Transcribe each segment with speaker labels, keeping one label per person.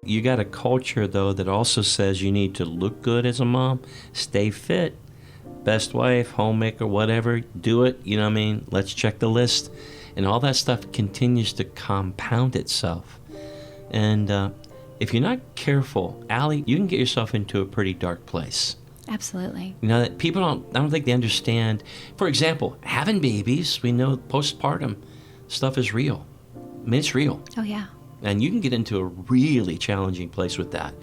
Speaker 1: You got a culture, though, that also says you need to look good as a mom, stay fit, best wife, homemaker, whatever, do it, you know what I mean? Let's check the list. And all that stuff continues to compound itself. And if you're not careful, Alli, you can get yourself into a pretty dark place.
Speaker 2: Absolutely.
Speaker 1: You know, that people I don't think they understand. For example, having babies, we know postpartum stuff is real. I mean, it's real.
Speaker 2: Oh, yeah.
Speaker 1: And you can get into a really challenging place with that.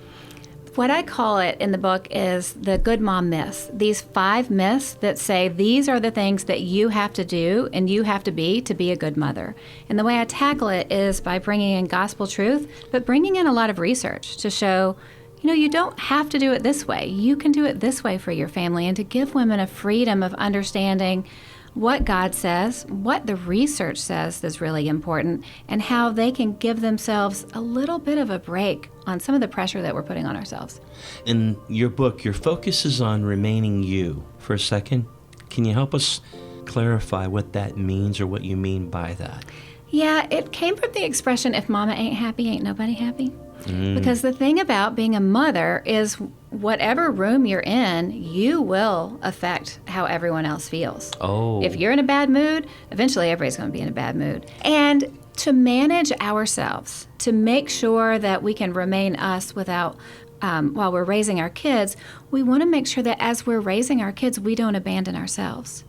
Speaker 2: What I call it in the book is the good mom myths. These 5 myths that say these are the things that you have to do and you have to be a good mother. And the way I tackle it is by bringing in gospel truth, but bringing in a lot of research to show, you know, you don't have to do it this way. You can do it this way for your family, and to give women a freedom of understanding what God says, what the research says is really important, and how they can give themselves a little bit of a break on some of the pressure that we're putting on ourselves.
Speaker 1: In your book, your focus is on remaining you. For a second, can you help us clarify what that means or what you mean by that?
Speaker 2: Yeah, it came from the expression, if mama ain't happy, ain't nobody happy. Because the thing about being a mother is whatever room you're in, you will affect how everyone else feels.
Speaker 1: Oh.
Speaker 2: If you're in a bad mood, eventually everybody's going to be in a bad mood. And to manage ourselves, to make sure that we can remain us without, while we're raising our kids, we want to make sure that as we're raising our kids, we don't abandon ourselves.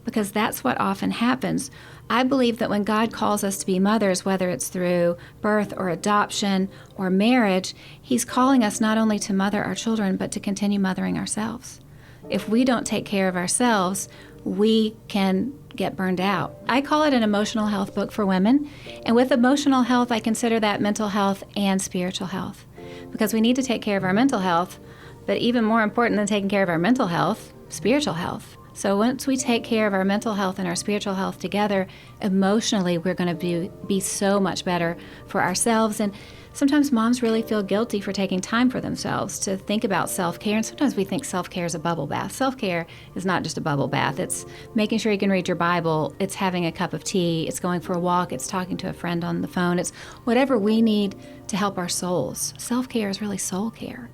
Speaker 2: Because that's what often happens. I believe that when God calls us to be mothers, whether it's through birth or adoption or marriage, He's calling us not only to mother our children, but to continue mothering ourselves. If we don't take care of ourselves, we can get burned out. I call it an emotional health book for women. And with emotional health, I consider that mental health and spiritual health. Because we need to take care of our mental health, but even more important than taking care of our mental health, spiritual health. So once we take care of our mental health and our spiritual health together, emotionally, we're going to be so much better for ourselves. And sometimes moms really feel guilty for taking time for themselves to think about self-care. And sometimes we think self-care is a bubble bath. Self-care is not just a bubble bath. It's making sure you can read your Bible. It's having a cup of tea. It's going for a walk. It's talking to a friend on the phone. It's whatever we need to help our souls. Self-care is really soul care.